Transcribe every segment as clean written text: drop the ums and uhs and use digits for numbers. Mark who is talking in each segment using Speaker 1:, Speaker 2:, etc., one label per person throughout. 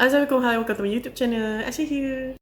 Speaker 1: Assalamualaikum, hi, welcome to my YouTube channel. Ashley here.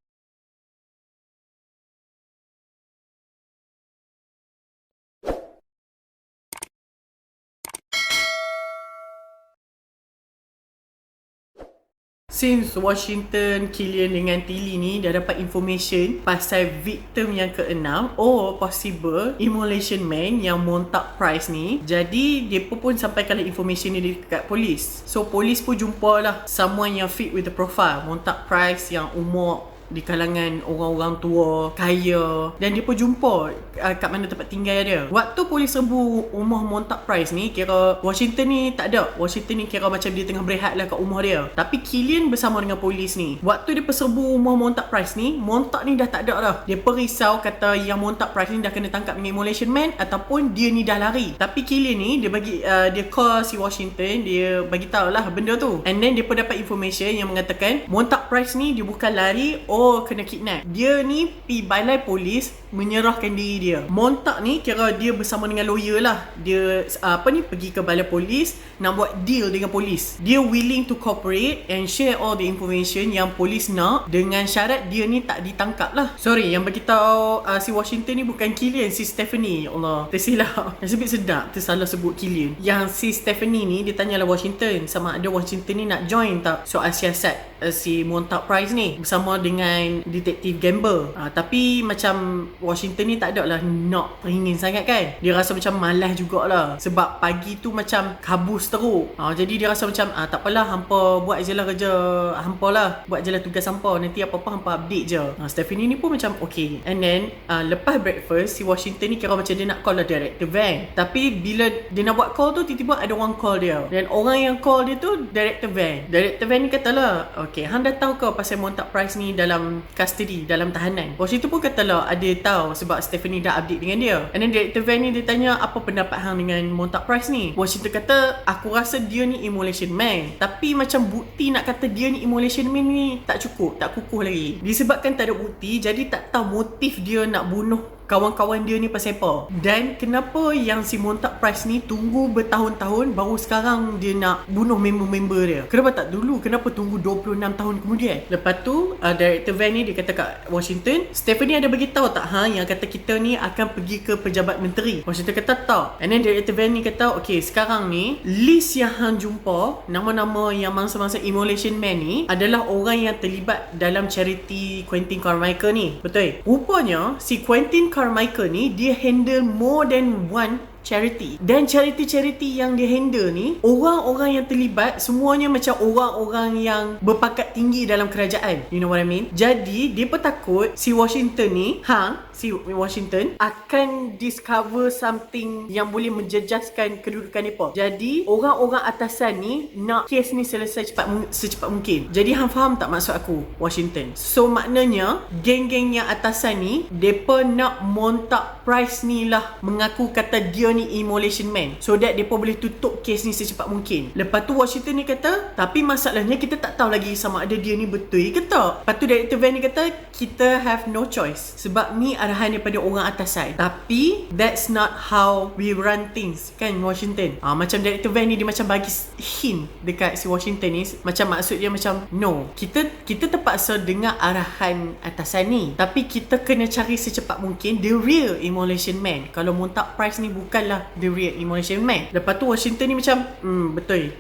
Speaker 1: Since Washington, Killian dengan Tilly ni dah dapat information pasal victim yang ke-6 or possible immolation man yang Montauk Price ni, jadi dia pun sampaikan information ni dekat polis. So polis pun jumpa lah someone yang fit with the profile Montauk Price yang umur di kalangan orang-orang tua, kaya, dan dia pun jumpa kat mana tempat tinggal dia. Waktu polis serbu rumah Montauk Price ni, kira Washington ni tak ada. Washington ni kira macam dia tengah berehat lah kat rumah dia. Tapi Killian bersama dengan polis ni, waktu dia perserbu rumah Montauk Price ni, Montauk ni dah tak ada dah. Dia perisau kata yang Montauk Price ni dah kena tangkap dengan immolation man ataupun dia ni dah lari. Tapi Killian ni dia bagi dia call si Washington, dia bagi tahu lah benda tu. And then dia pun dapat information yang mengatakan Montauk Price ni dia bukan lari, kena kidnap. Dia ni pergi balai polis menyerahkan diri dia. Montauk ni kira dia bersama dengan lawyer lah. Dia pergi ke balai polis nak buat deal dengan polis. Dia willing to cooperate and share all the information yang polis nak, dengan syarat dia ni tak ditangkap lah. Sorry, yang beritahu si Washington ni bukan Killian, si Stephanie. Ya Allah, tersilap. Yang sebut sedap, tersalah sebut Killian. Yang si Stephanie ni dia tanyalah Washington sama ada Washington ni nak join tak soal siasat si Montauk Price ni bersama dengan detektif Gamble. Tapi macam Washington ni tak ada lah nak teringin sangat kan. Dia rasa macam malas jugalah sebab pagi tu macam kabus teruk. Jadi dia rasa macam tak apalah, hampa buat je lah kerja hampa lah, buat je lah tugas hampa, nanti apa-apa hampa update je. Stephanie ni pun macam okay. And then lepas breakfast, si Washington ni kira macam dia nak call lah Director Van. Tapi bila dia nak buat call tu, tiba-tiba ada orang call dia, dan orang yang call dia tu Director Van. Director Van ni katalah, okay, hang dah tahu ke pasal Montauk Price ni dalam custody, dalam tahanan? Washington pun katalah ada tahu sebab Stephanie dah update dengan dia. And then Director Van ni dia tanya apa pendapat hang dengan Montauk Price ni. Washington kata aku rasa dia ni immolation man, tapi macam bukti nak kata dia ni immolation man ni tak cukup, tak kukuh lagi. Disebabkan tak ada bukti, jadi tak tahu motif dia nak bunuh kawan-kawan dia ni pasal apa. Dan kenapa yang si Montauk Price ni tunggu bertahun-tahun baru sekarang dia nak bunuh member-member dia? Kenapa tak dulu? Kenapa tunggu 26 tahun kemudian? Lepas tu Director Van ni dia kata kat Washington, Stephanie ada bagi tahu tak yang kata kita ni akan pergi ke pejabat menteri? Washington kata tak. And then Director Van ni kata okay, sekarang ni list yang hang jumpa nama-nama yang mangsa-mangsa immolation man ni adalah orang yang terlibat dalam charity Quentin Carmichael ni. Betul? Rupanya si Quentin Carmichael ni dia handle more than one charity. Dan charity-charity yang dia handle ni, orang-orang yang terlibat semuanya macam orang-orang yang berpangkat tinggi dalam kerajaan. You know what I mean? Jadi dia pun takut si Washington ni, si Washington akan discover something yang boleh menjejaskan kedudukan mereka. Jadi orang-orang atasan ni nak kes ni selesai secepat mungkin. Jadi hang faham tak maksud aku, Washington? So maknanya geng-geng yang atasan ni depa nak Montauk Price ni lah mengaku kata dia ni immolation man, so that depa boleh tutup kes ni secepat mungkin. Lepas tu Washington ni kata tapi masalahnya kita tak tahu lagi sama ada dia ni betul ke tak. Lepas tu Director Van ni kata kita have no choice sebab ni arahan daripada orang atasan. Tapi that's not how we run things kan, Washington. Macam Director Van ni dia macam bagi hint dekat si Washington ni, macam maksud dia macam no, kita terpaksa dengar arahan atasan ni, tapi kita kena cari secepat mungkin the real immolation man. Kalau Montauk Price ni bukanlah the real immolation man. Lepas tu Washington ni macam betul,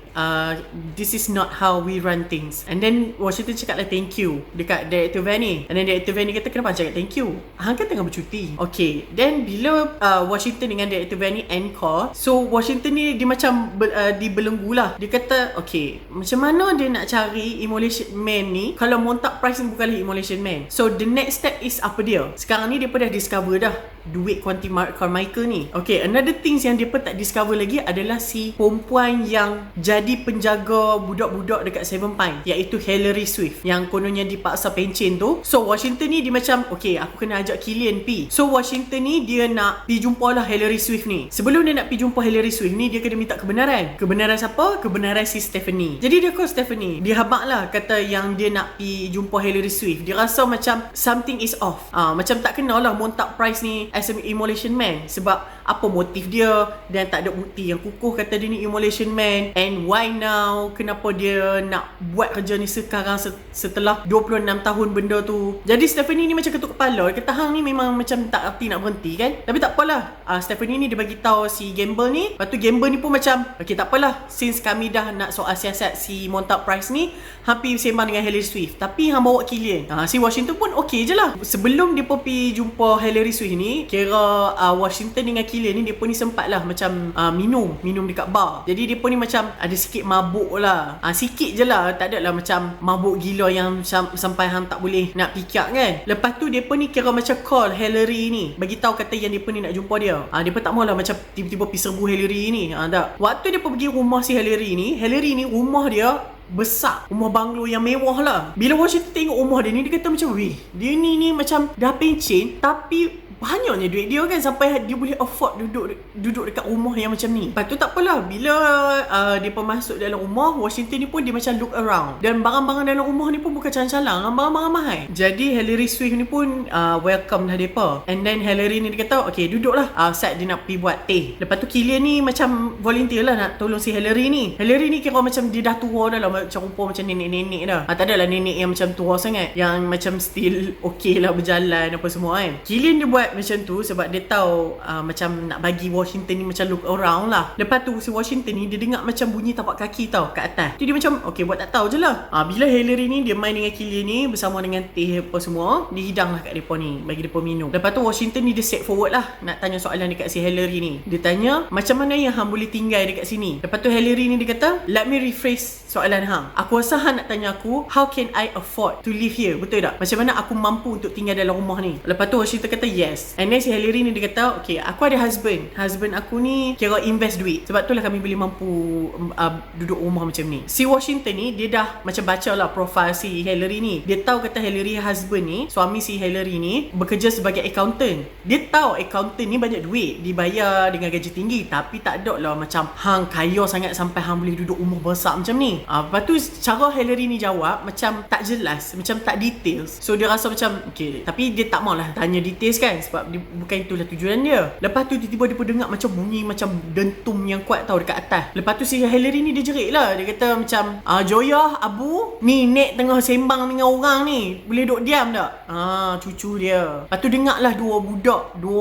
Speaker 1: this is not how we run things. And then Washington cakap lah thank you dekat Director Van ni. And then Director Van ni kata kenapa cakap thank you? Hang kan tengah bercuti. Okay, then bila Washington dengan Director Van ni end call, so Washington ni dia macam dibelenggu lah. Dia kata okay, macam mana dia nak cari immolation man ni kalau Montauk Price ni bukanlah immolation man? So the next step is apa dia? Sekarang ni dia pun dah discover dah duit Quentin Carmichael ni. Okay, another things yang dia pun tak discover lagi adalah si perempuan yang jadi penjaga budak-budak dekat Seven Pines, iaitu Hilary Swift, yang kononnya dipaksa pencen tu. So Washington ni dia macam okay, aku kena ajak Killian pi. So Washington ni dia nak pi jumpa lah Hilary Swift ni. Sebelum dia nak pi jumpa Hilary Swift ni, dia kena minta kebenaran. Kebenaran siapa? Kebenaran si Stephanie. Jadi dia call Stephanie, dia habaq lah kata yang dia nak pi jumpa Hilary Swift. Dia rasa macam something is off. Macam tak kenal lah Montauk Price ni as an immolation man, sebab apa motif dia, dan tak ada bukti yang kukuh kata dia ni immolation man. And why now, kenapa dia nak buat kerja ni sekarang setelah 26 tahun benda tu. Jadi Stephanie ni macam ketuk kepala, kata hang ni memang macam tak erti nak berhenti kan. Tapi tak apalah, Stephanie ni dia bagi tahu si Gamble ni. Lepas tu Gamble ni pun macam, okay tak apalah, since kami dah nak soal siasat si Montauk Price ni, hampir sembang dengan Hilary Swift, tapi hang bawa Killian. Si Washington pun okay je lah. Sebelum dia pun pergi jumpa Hilary Swift ni, kira Washington dengan Killian ni, dia pun ni sempat lah macam minum dekat bar. Jadi dia pun ni macam ada sikit mabuk lah, sikit je lah, tak ada lah macam mabuk gila yang sampai hang tak boleh nak pikir kan. Lepas tu dia pun ni kira macam call Hilary ni, bagi tahu kata yang dia pun ni nak jumpa dia. Dia pun tak mau lah macam tiba-tiba pergi serbu Hilary ni. Tak. Waktu dia pun pergi rumah si Hilary ni rumah dia besar, rumah banglo yang mewah lah. Bila Washington tengok rumah dia ni, dia kata macam, weh, dia ni macam dah pencen tapi banyaknya duit dia kan, sampai dia boleh afford duduk dekat rumah yang macam ni. Lepas tu tak apalah, bila dia pun masuk dalam rumah, Washington ni pun dia macam look around, dan barang-barang dalam rumah ni pun bukan calang-calang, barang-barang mahal. Jadi Hilary Swift ni pun welcome lah depa. And then Hilary ni dia kata, okay duduklah, saat dia nak pergi buat teh. Lepas tu Killian ni macam volunteer lah nak tolong si Hilary ni. Hilary ni kira macam dia dah tua dah lah, macam rupa macam nenek-nenek dah. Tak adalah nenek yang macam tua sangat, yang macam still okay lah berjalan apa semua kan. Killian dia buat macam tu sebab dia tahu macam nak bagi Washington ni macam look around lah. Lepas tu si Washington ni dia dengar macam bunyi tapak kaki tau kat atas. Tu dia macam okay buat tak tahu je lah. Bila Hilary ni dia main dengan Killian ni bersama dengan teh apa semua, dia hidang lah kat mereka ni, bagi mereka minum. Lepas tu Washington ni dia set forward lah nak tanya soalan dekat si Hilary ni. Dia tanya macam mana yang hang boleh tinggal dekat sini. Lepas tu Hilary ni dia kata, let me rephrase soalan hang. Aku rasa hang nak tanya aku, how can I afford to live here? Betul tak? Macam mana aku mampu untuk tinggal dalam rumah ni? Lepas tu Washington kata yes. And then si Hilary ni dia kata, okay aku ada husband aku ni kira invest duit, sebab tu lah kami boleh mampu duduk rumah macam ni. Si Washington ni dia dah macam baca lah profile si Hilary ni. Dia tahu kata Hilary husband ni, suami si Hilary ni bekerja sebagai accountant. Dia tahu accountant ni banyak duit, dibayar dengan gaji tinggi, tapi tak ada lah macam hang kaya sangat sampai hang boleh duduk rumah besar macam ni. Lepas tu cara Hilary ni jawab macam tak jelas, macam tak details. So dia rasa macam okay, tapi dia tak maulah tanya details kan, sebab dia, bukan itulah tujuan dia. Lepas tu tiba-tiba dia pun dengar macam bunyi macam dentum yang kuat tau dekat atas. Lepas tu si Hilary ni dia jerit lah. Dia kata macam, Joya, Abu, ni Nek tengah sembang dengan orang ni, boleh duduk diam tak? Cucu dia. Lepas tu dengar lah dua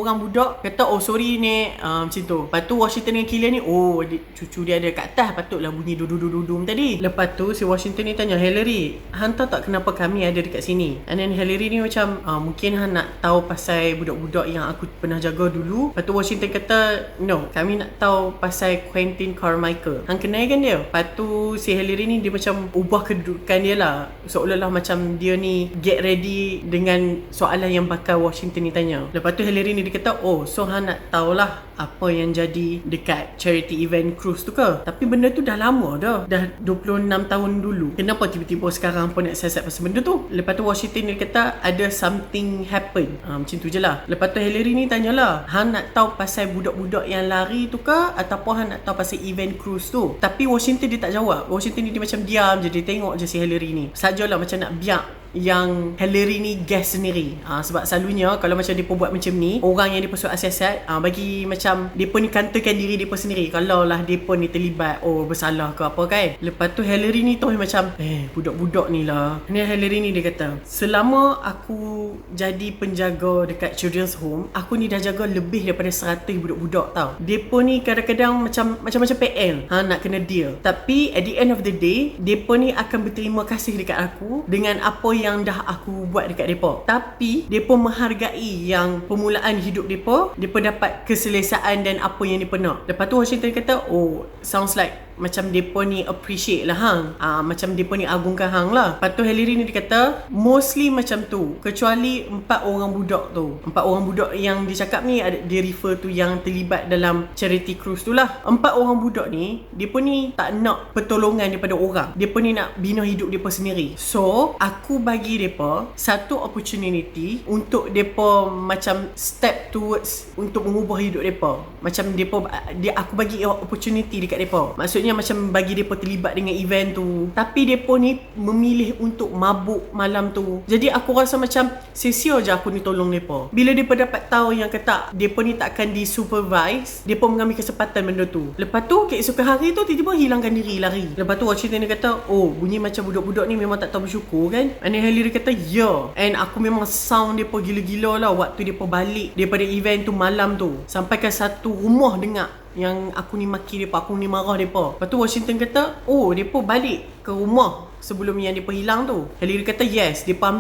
Speaker 1: orang budak kata, oh sorry Nek, macam tu. Lepas tu Washington dengan Killian ni, oh cucu dia ada kat atas, patutlah bunyi dudum tadi. Lepas tu si Washington ni tanya Hilary, hang tahu tak kenapa kami ada dekat sini? And then Hilary ni macam, mungkin hang nak tahu pasal budak-budak yang aku pernah jaga dulu. Lepas tu Washington kata, no, kami nak tahu pasal Quentin Carmichael. Hang kenal kan dia? Lepas tu si Hilary ni dia macam ubah kedudukan dia lah, seolah-olah macam dia ni get ready dengan soalan yang bakal Washington ni tanya. Lepas tu Hilary ni dia kata, oh so hang nak tahulah apa yang jadi dekat charity event cruise tu ke? Tapi benda tu dah lama dah 26 tahun dulu. Kenapa tiba-tiba sekarang pun nak siasat pasal benda tu? Lepas tu Washington dia kata ada something happen. Macam tu je lah. Lepas tu Hilary ni tanyalah, hang nak tahu pasal budak-budak yang lari tu ke, ataupun hang nak tahu pasal event cruise tu? Tapi Washington dia tak jawab. Washington ni dia macam diam je, dia tengok je si Hilary ni. Sajalah macam nak biar yang Hilary ni guess sendiri. Sebab selalunya kalau macam dia pun buat macam ni, orang yang dia pun suruh siasat, bagi macam dia pun ni kantorkan diri dia pun sendiri kalau lah dia pun ni terlibat, bersalah ke apa kan. Lepas tu Hilary ni tu macam budak-budak ni lah. Ni Hilary ni dia kata, selama aku jadi penjaga dekat children's home, aku ni dah jaga lebih daripada 100 budak-budak tau. Dia pun ni kadang-kadang macam PL nak kena deal. Tapi at the end of the day, dia pun ni akan berterima kasih dekat aku dengan apa yang dah aku buat dekat depa. Tapi depa menghargai yang permulaan hidup depa dapat keselesaan dan apa yang depa nak. Lepas tu Washington kata, oh sounds like macam depa ni appreciate lah hang. Macam depa ni agungkan hang lah. Lepas tu Hilary ni dia kata, mostly macam tu, kecuali 4 orang budak tu. 4 orang budak yang dia cakap ni, dia refer tu yang terlibat dalam charity cruise tu lah. 4 orang budak ni, depa ni tak nak pertolongan daripada orang. Depa ni nak bina hidup depa sendiri. So aku bagi depa satu opportunity untuk depa macam step towards untuk mengubah hidup depa. Macam aku bagi opportunity dekat depa. Maksudnya maksudnya macam bagi depa terlibat dengan event tu. Tapi depa ni memilih untuk mabuk malam tu. Jadi aku rasa macam sia-sia je aku ni tolong depa. Bila depa dapat tahu yang kata depa ni takkan di-supervise, depa mengambil kesempatan benda tu. Lepas tu keesokan hari tu tiba-tiba hilangkan diri, lari. Lepas tu Washington dia kata, oh bunyi macam budak-budak ni memang tak tahu bersyukur kan. And then Haley dia kata, ya. And aku memang sound depa gila-gila lah waktu depa balik daripada event tu malam tu. Sampai ke satu rumah dengar yang aku ni maki depa, aku ni marah depa. Lepas tu Washington kata, oh depa balik ke rumah sebelum yang depa hilang tu. Haley kata yes, depa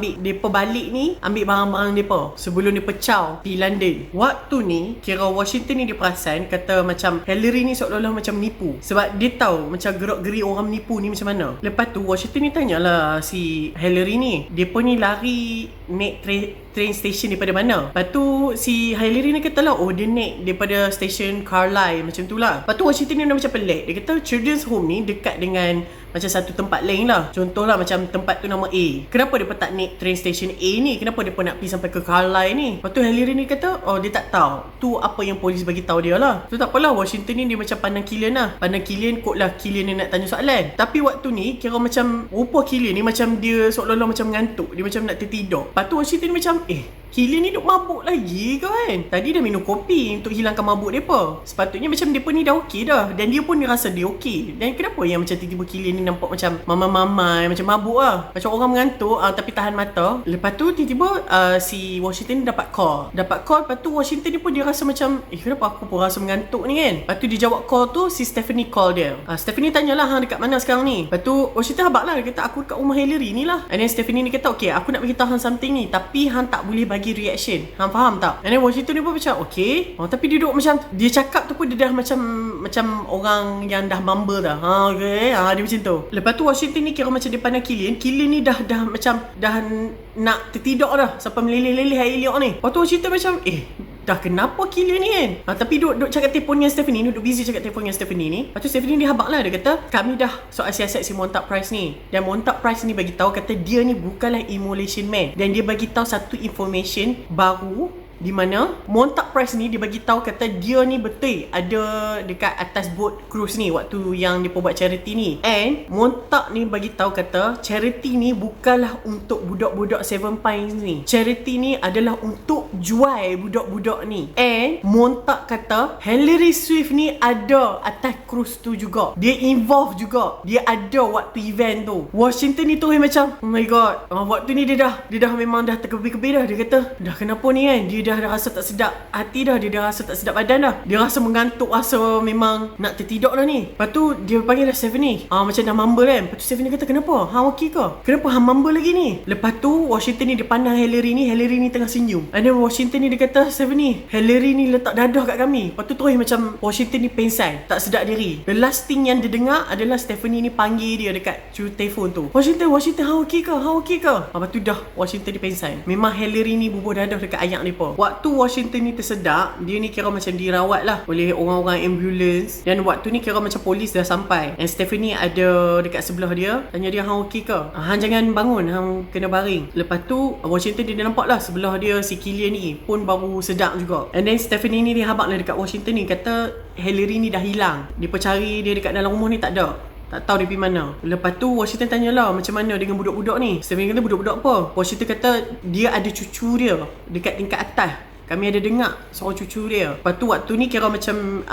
Speaker 1: balik ni ambil barang-barang depa sebelum depa caw di London. Waktu ni kira Washington ni dia perasan kata macam Hillary ni seolah-olah macam menipu, sebab dia tahu macam gerak-geri orang menipu ni macam mana. Lepas tu Washington ni tanyalah si Hillary ni, depa ni lari naik train station daripada mana. Lepas tu si Hillary ni kata lah, oh dia naik daripada stesen Carlisle macam tu lah. Lepas tu Washington ni dah macam pelik. Dia kata children's home ni dekat dengan macam satu tempat lain lah. Contohlah macam tempat tu nama A. Kenapa dia tak naik train station A ni? Kenapa dia nak pergi sampai ke Carlisle ni? Lepas tu Hillary ni kata, oh dia tak tahu. Tu apa yang polis bagi tahu dia lah. Tu tak apalah, Washington ni dia macam pandang Killian lah. Pandang Killian, kot lah Killian ni nak tanya soalan. Tapi waktu ni kira macam rupa Killian ni macam dia seolah-olah macam ngantuk. Dia macam nak tertidur. Lepas tu Washington ni macam, Killian ni duk mabuk lagi kan? Tadi dah minum kopi untuk hilangkan mabuk depa. Sepatutnya macam depa ni dah okey dah. Dan dia pun rasa dia okey. Dan kenapa yang macam tiba-tiba Killian ni nampak macam mamai-mamai, macam mabuk lah. Macam orang mengantuk tapi tahan mata. Lepas tu tiba-tiba si Washington ni dapat call. Lepas tu Washington ni pun dia rasa macam, kenapa aku pun rasa mengantuk ni kan? Lepas tu dia jawab call tu, si Stephanie call dia. Stephanie tanyalah, hang dekat mana sekarang ni? Lepas tu Washington habaq lah. Dia kata, aku dekat rumah Hillary ni lah. And then Stephanie ni kata, okay, aku nak beritahu hang something ni, tapi hang tak boleh bagi reaction. Hang faham tak? And then Washington ni pun macam, okay. Tapi dia duduk macam, dia cakap tu pun dia dah macam orang yang dah mumble dah. Okay. Dia macam tu. Lepas tu Washington ni kira macam dia pandang Killian ni dah macam dah nak tertidur dah sampai meleleh-leleh air liok ni. Lepas tu Washington macam, dah kenapa Killian ni kan? Tapi duk cakap telefon dengan Stephanie ni, duk busy cakap telefon dengan Stephanie ni. Lepas tu Stephanie dia habaq lah, dia kata, kami dah soal siasat si Montag Price ni. Dan Montag Price ni bagi tahu kata dia ni bukanlah immolation man. Dan dia bagi tahu satu information baru, di mana Montag Price ni dia bagi tahu kata dia ni betul ada dekat atas boat cruise ni waktu yang dia buat charity ni. And Montag ni bagi tahu kata charity ni bukanlah untuk budak-budak Seven Pines ni. Charity ni adalah untuk jual budak-budak ni. And Montag kata Hilary Swift ni ada atas cruise tu juga. Dia involve juga. Dia ada waktu event tu. Washington ni tu macam, oh my god. Waktu ni dia dah memang dah terkebir-kebir dah. Dia kata, dah kenapa ni kan? Dia dah rasa tak sedap hati dah. Dia dah rasa tak sedap badan dah. Dia rasa mengantuk, rasa memang nak tertidur dah ni. Lepas tu dia panggil dah Stephanie. Macam dah mumble kan. Lepas tu Stephanie kata, kenapa? Hang okey ke? Kenapa hang mumble lagi ni? Lepas tu Washington ni dia pandang Hillary ni tengah senyum. And then Washington ni dia kata, Stephanie, Hillary ni letak dadah kat kami. Lepas tu terus macam Washington ni pengsan, tak sedap diri. The last thing yang dia dengar adalah Stephanie ni panggil dia dekat telefon tu. Washington, hang okey ke? Lepas tu dah Washington ni pengsan. Memang Hillary ni bubuh dadah dekat ayak depa. Waktu Washington ni tersedak, dia ni kira macam dirawat lah oleh orang-orang ambulans. Dan waktu ni kira macam polis dah sampai. And Stephanie ada dekat sebelah dia. Tanya dia, hang okey ke? Hang jangan bangun, hang kena baring. Lepas tu Washington dia nampak lah sebelah dia si Killian ni pun baru sedap juga. And then Stephanie ni dia habaq lah dekat Washington ni, kata Hillary ni dah hilang. Dia cari dia dekat dalam rumah ni tak ada. Tak tahu dia pergi mana. Lepas tu Washington tanyalah, macam mana dengan budak-budak ni? Stephanie kata, budak-budak apa? Washington kata dia ada cucu dia dekat tingkat atas. Kami ada dengar suara cucu dia. Lepas tu waktu ni kira macam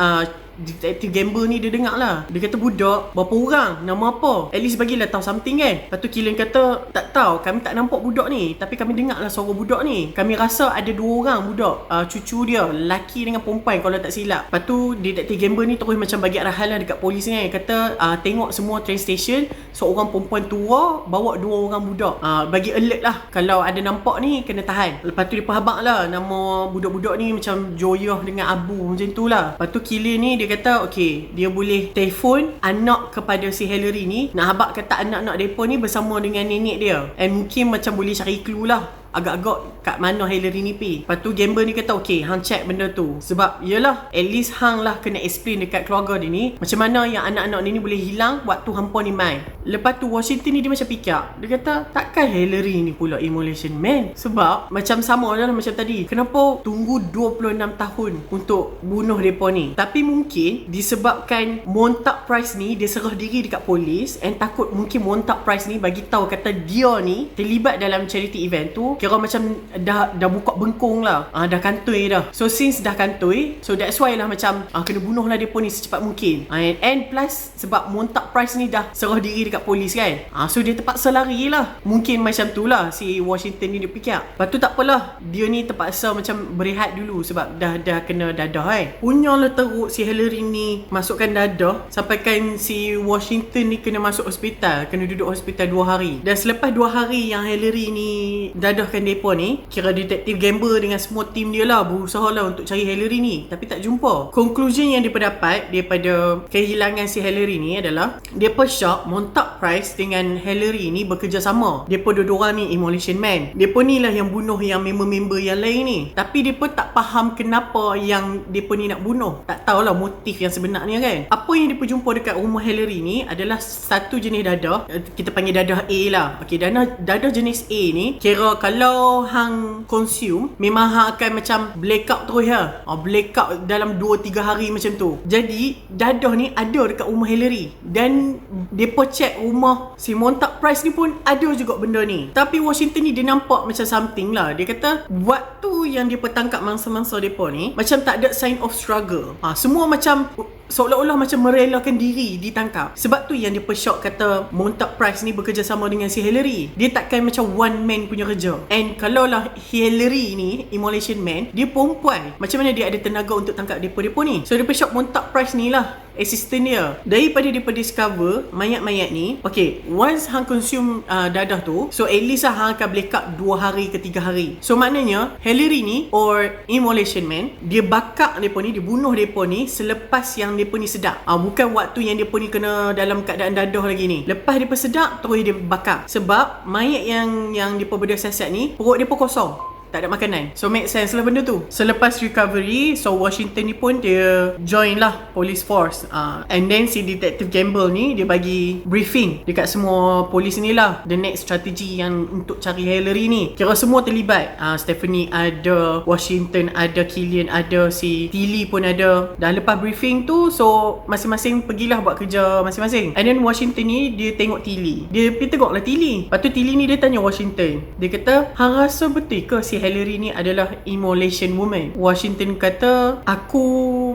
Speaker 1: Detective Gamble ni dia dengar lah. Dia kata, budak berapa orang? Nama apa? At least bagilah tahu something kan. Lepas tu Killian kata, tak tahu, kami tak nampak budak ni, tapi kami dengar lah suara budak ni. Kami rasa ada 2 orang budak, cucu dia, lelaki dengan perempuan kalau tak silap. Lepas tu Detective Gamble ni terus macam bagi arahan lah dekat polis ni. Kata tengok semua train station, seorang perempuan tua bawa 2 orang budak. Bagi alert lah, kalau ada nampak ni kena tahan. Lepas tu dia pahabak lah nama budak-budak ni macam Joyah dengan Abu macam tu lah. Lepas tu Killian ni dia kata, okay, dia boleh telefon anak kepada si Hillary ni, nak habaq kata anak-anak mereka ni bersama dengan nenek dia. And mungkin macam boleh cari clue lah agak-agak kat mana Hillary ni pi. Lepas tu gambler ni kata okay, hang check benda tu. Sebab yelah, at least hang lah kena explain dekat keluarga dia ni macam mana yang anak-anak dia ni boleh hilang waktu hampa ni main. Lepas tu Washington ni dia macam fikir, dia kata takkan Hillary ni pula immolation man. Sebab macam sama lah macam tadi, kenapa tunggu 26 tahun untuk bunuh mereka ni. Tapi mungkin disebabkan Montag Price ni dia serah diri dekat polis, and takut mungkin Montag Price ni bagi tahu kata dia ni terlibat dalam charity event tu, kira macam dah buka bengkung lah, dah kantoi dah. So since dah kantoi, so that's why lah macam kena bunuh lah mereka ni secepat mungkin. And plus sebab Montag Price ni dah serah diri dekat polis kan, so dia terpaksa lari lah. Mungkin macam tu lah si Washington ni dia fikir. Lepas tu tak apalah, dia ni terpaksa macam berehat dulu sebab dah kena dadah kan. Punyalah teruk si Hillary ni masukkan dadah, sampaikan si Washington ni kena masuk hospital, kena duduk hospital 2 hari. Dan selepas 2 hari yang Hillary ni dadahkan mereka ni, kira detektif Gamble dengan semua tim dia lah berusaha lah untuk cari Hillary ni, tapi tak jumpa. Conclusion yang dia dapat daripada kehilangan si Hillary ni adalah depa shock Montag Price dengan Hillary ni bekerjasama. Depa dua-dua ni immolation man. Depa ni lah yang bunuh yang member-member yang lain ni. Tapi depa tak faham kenapa yang depa ni nak bunuh. Tak tahulah motif yang sebenarnya kan. Apa yang depa jumpa dekat rumah Hillary ni adalah satu jenis dadah. Kita panggil dadah A lah. Okey, dadah jenis A ni kira kalau hang consume memang hang akan macam blackout terus lah. Blackout dalam 2-3 hari macam tu. Jadi dadah ni ada dekat rumah Hillary, dan depa check rumah si Montag Price ni pun ada juga benda ni. Tapi Washington ni dia nampak macam something lah. Dia kata waktu yang dia tangkap mangsa-mangsa depa ni macam tak ada sign of struggle. Semua macam seolah-olah macam merelakan diri ditangkap. Sebab tu yang dia shock kata Montag Price ni bekerjasama dengan si Hillary. Dia takkan macam one man punya kerja. And kalau lah Hillary ni immolation man, dia perempuan, macam mana dia ada tenaga untuk tangkap depa ni. So dia shock Montag Price ni lah assistant dia. Daripada dia discover mayat-mayat ni, okay, once hang consume dadah tu, so at least lah hang akan blackout 2 hari ke 3 hari. So maknanya Hillary ni or immolation man, dia bakar depa ni, dia bunuh depa ni selepas yang depa ni sedap. Bukan waktu yang depa ni kena dalam keadaan dadah lagi ni. Lepas depa sedap terus dia bakar. Sebab mayat yang depa berdua siasat ni, perut depa kosong, tak ada makanan. So make sense lah benda tu. Selepas recovery, so Washington ni pun dia join lah police force. And then si Detective Gamble ni dia bagi briefing dekat semua polis ni lah, the next strategy yang untuk cari Hillary ni. Kira semua terlibat. Stephanie ada, Washington ada, Killian ada, si Tilly pun ada. Dah lepas briefing tu, so masing-masing pergilah buat kerja masing-masing. And then Washington ni dia tengok Tilly. Dia pergi tengok lah Tilly. Lepas tu Tilly ni dia tanya Washington. Dia kata, hang rasa betul ke si Hillary ni adalah immolation woman? Washington kata, aku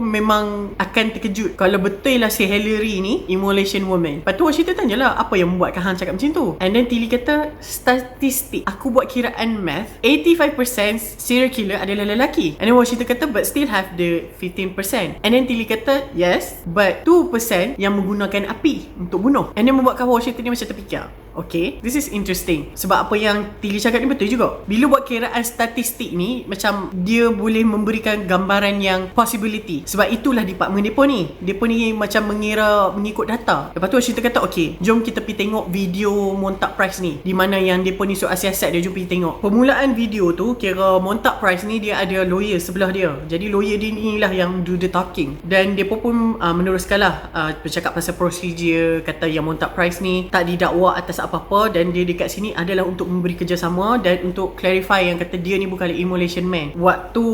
Speaker 1: memang akan terkejut kalau betul lah si Hillary ni immolation woman. Lepas tu Washington tanyalah, apa yang membuatkan hang cakap macam tu? And then Tilly kata, statistik, aku buat kiraan math, 85% serial killer adalah lelaki. And then Washington kata, but still have the 15%. And then Tilly kata, yes, but 2% yang menggunakan api untuk bunuh. And then membuatkan Washington ni macam terfikir, okay, this is interesting. Sebab apa yang Tilly cakap ni betul juga. Bila buat kiraan statistik ni, macam dia boleh memberikan gambaran yang possibility. Sebab itulah department depa ni. Depa ni macam mengira mengikut data. Lepas tu Washington kata, okay, jom kita pergi tengok video Montag Price ni, di mana yang depa ni soal siasat dia. Jom pergi tengok. Permulaan video tu, kira Montag Price ni dia ada lawyer sebelah dia. Jadi lawyer dia ni lah yang do the talking. Dan depa pun meneruskan lah bercakap pasal prosedur, kata yang Montag Price ni tak didakwa atas apa-apa, dan dia dekat sini adalah untuk memberi kerjasama dan untuk clarify yang kata dia ni bukanlah immolation man. Waktu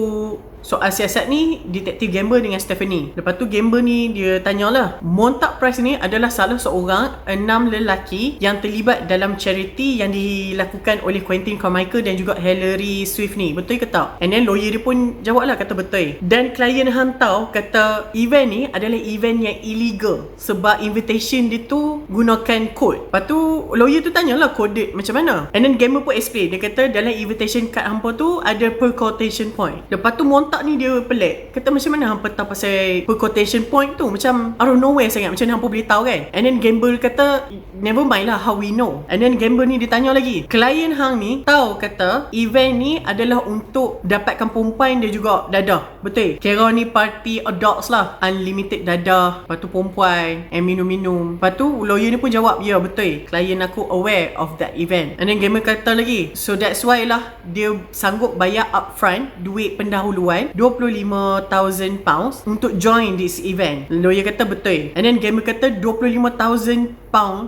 Speaker 1: soal siasat ni, Detective Gamble dengan Stephanie. Lepas tu Gamble ni dia tanyalah, Montag Price ni adalah salah seorang 6 lelaki yang terlibat dalam charity yang dilakukan oleh Quentin Carmichael dan juga Hillary Swift ni, betul ke tak? And then lawyer dia pun jawab lah, kata betul. Dan klien hang tahu kata event ni adalah event yang illegal sebab invitation dia tu gunakan code. Lepas tu lawyer tu tanyalah kode macam mana. And then Gamble pun explain, dia kata dalam invitation card hampa tu ada per quotation point. Lepas tu Montag Montak ni dia pelik. Kata macam mana hampa tahu pasal per quotation point tu? Macam out of nowhere sangat. Macam mana hampa boleh tahu kan? And then Gamble kata, never mind lah how we know. And then Gamble ni dia tanya lagi, klien hang ni tahu kata event ni adalah untuk dapatkan perempuan dia juga dadah. Betul? Kira ni party adults lah. Unlimited dadah. Lepas tu perempuan and minum-minum. Lepas tu lawyer ni pun jawab, ya betul. Klien aku aware of that event. And then Gamble kata lagi, so that's why lah dia sanggup bayar upfront duit pendahuluan £25,000 untuk join this event. Lawyer kata betul. And then Gamble kata £25,000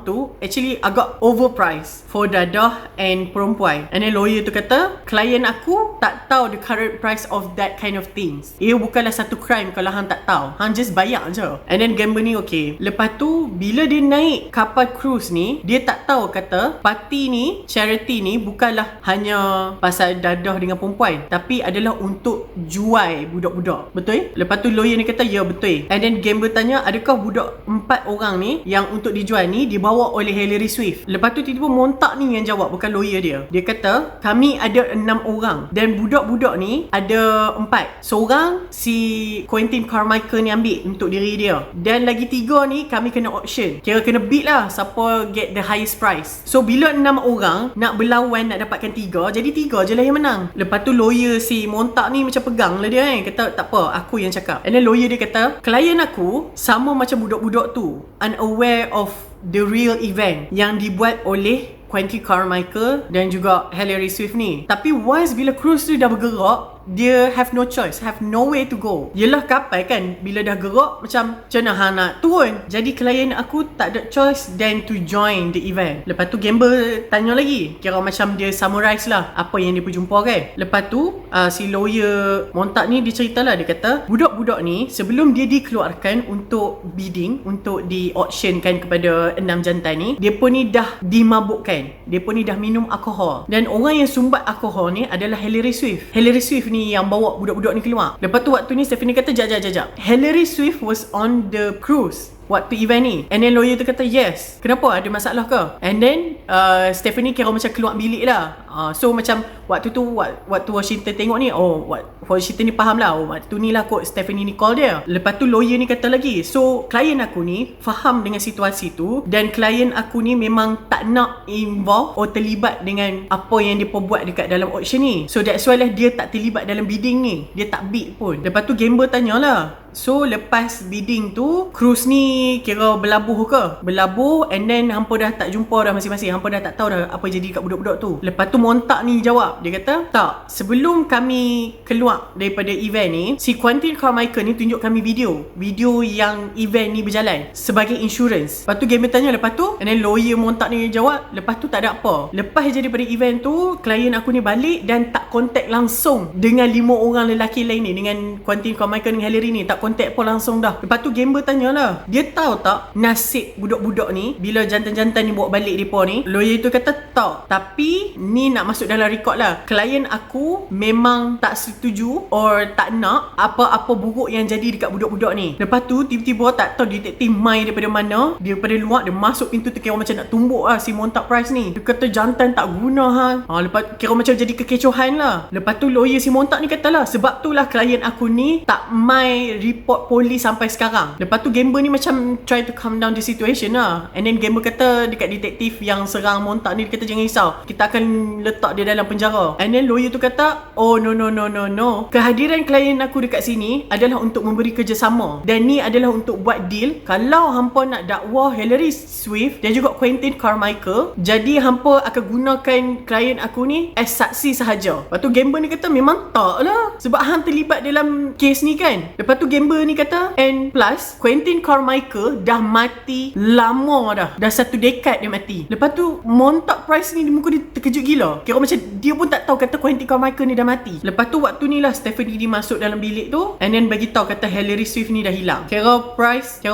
Speaker 1: tu actually agak overpriced for dadah and perempuan. And then lawyer tu kata, klien aku tak tahu the current price of that kind of things. Ia bukanlah satu crime kalau hang tak tahu. Hang just bayar je. And then Gamble ni okay. Lepas tu bila dia naik kapal cruise ni, dia tak tahu kata party ni, charity ni bukanlah hanya pasal dadah dengan perempuan, tapi adalah untuk jual budak-budak. Betul? Lepas tu lawyer ni kata, ya betul. And then Gamble tanya, adakah budak 4 orang ni yang untuk dijual ni dibawa oleh Hilary Swift? Lepas tu tiba-tiba Montak ni yang jawab, bukan lawyer dia. Dia kata, kami ada 6 orang dan budak-budak ni ada 4. Seorang si Quentin Carmichael ni ambil untuk diri dia, dan lagi 3 ni kami kena auction. Kira kena bid lah siapa get the highest price. So bila 6 orang nak berlawan nak dapatkan 3, jadi 3 je lah yang menang. Lepas tu lawyer si Montak ni macam pegang lah dia kan. Kata tak apa, aku yang cakap. And then lawyer dia kata, klien aku sama macam budak-budak tu, unaware of the real event yang dibuat oleh Quentin Carmichael dan juga Hilary Swift ni. Tapi once bila cruise tu dah bergerak, dia have no choice, have no way to go. Yelah kapal kan, bila dah gerak macam mana hang nak turun. Jadi klien aku tak ada choice than to join the event. Lepas tu Gamble tanya lagi, kira macam dia summarize lah apa yang dia berjumpa kan. Lepas tu si lawyer Montak ni dia cerita lah. Dia kata budak-budak ni sebelum dia dikeluarkan untuk bidding, untuk di auctionkan kepada 6 jantan ni, dia pun ni dah dimabukkan, dia pun ni dah minum alkohol. Dan orang yang sumbat alkohol ni adalah Hilary Swift. Hilary Swift ni yang bawa budak-budak ni keluar. Lepas tu waktu ni Stephanie kata, jap. Hilary Swift was on the cruise waktu event ni. And then lawyer tu kata, yes. Kenapa? Ada masalah ke? And then Stephanie kira macam keluar bilik lah. So macam waktu tu waktu Washington tengok ni, Washington ni faham lah, waktu ni lah kot Stephanie ni call dia. Lepas tu lawyer ni kata lagi, so klien aku ni faham dengan situasi tu, dan klien aku ni memang tak nak involve atau terlibat dengan apa yang dia perbuat dekat dalam auction ni. So that's why lah dia tak terlibat dalam bidding ni. Dia tak bid pun. Lepas tu Gamble tanyalah, so lepas bidding tu cruise ni kira berlabuh ke? Berlabuh, and then hampa dah tak jumpa dah masing-masing. Hampa dah tak tahu dah apa jadi dekat budak-budak tu. Lepas tu Montak ni jawab, dia kata, tak, sebelum kami keluar daripada event ni, si Quentin Carmichael ni tunjuk kami video yang event ni berjalan sebagai insurance. Lepas tu Gamble tanya, lepas tu? And then lawyer Montak ni jawab, lepas tu tak ada apa. Lepas je daripada event tu, klien aku ni balik dan tak kontak langsung dengan 5 orang lelaki lain ni, dengan Quentin Carmichael dengan Hilary ni, tak kontak pun langsung dah. Lepas tu Gamble tanyalah, dia tahu tak nasib budak-budak ni bila jantan-jantan ni bawa balik mereka ni? Lawyer tu kata, tak, tapi ni nak masuk dalam rekod lah, klien aku memang tak setuju or tak nak apa-apa buruk yang jadi dekat budak-budak ni. Lepas tu tiba-tiba tak tahu detektif mai daripada mana, daripada luar dia masuk pintu tu, kira macam nak tumbuk lah si Montak Price ni. Dia kata jantan tak guna hang. Lepas kira macam jadi kekecohan lah. Lepas tu lawyer si Montak ni kata lah, sebab tu lah klien aku ni tak mai report polis sampai sekarang. Lepas tu Gamble ni macam try to calm down the situation lah. And then Gamble kata dekat detektif yang serang Montak ni, dia kata jangan risau, kita akan letak dia dalam penjara. And then lawyer tu kata, oh no, kehadiran klien aku dekat sini adalah untuk memberi kerjasama, dan ni adalah untuk buat deal. Kalau hampa nak dakwa Hilary Swift dan juga Quentin Carmichael, jadi hampa akan gunakan klien aku ni as saksi sahaja. Lepas tu Gamble ni kata, memang tak lah, sebab hang terlibat dalam kes ni kan. Lepas tu Gamble ni kata, and plus Quentin Carmichael dah mati lama dah 1 dekad dia mati. Lepas tu Montak Price ni muka dia terkejut gila, kira macam dia pun tak tahu kata Quentin Carmichael ni dah mati. Lepas tu waktu ni lah Stephanie dia masuk dalam bilik tu, and then bagi tahu kata Hilary Swift ni dah hilang. Kira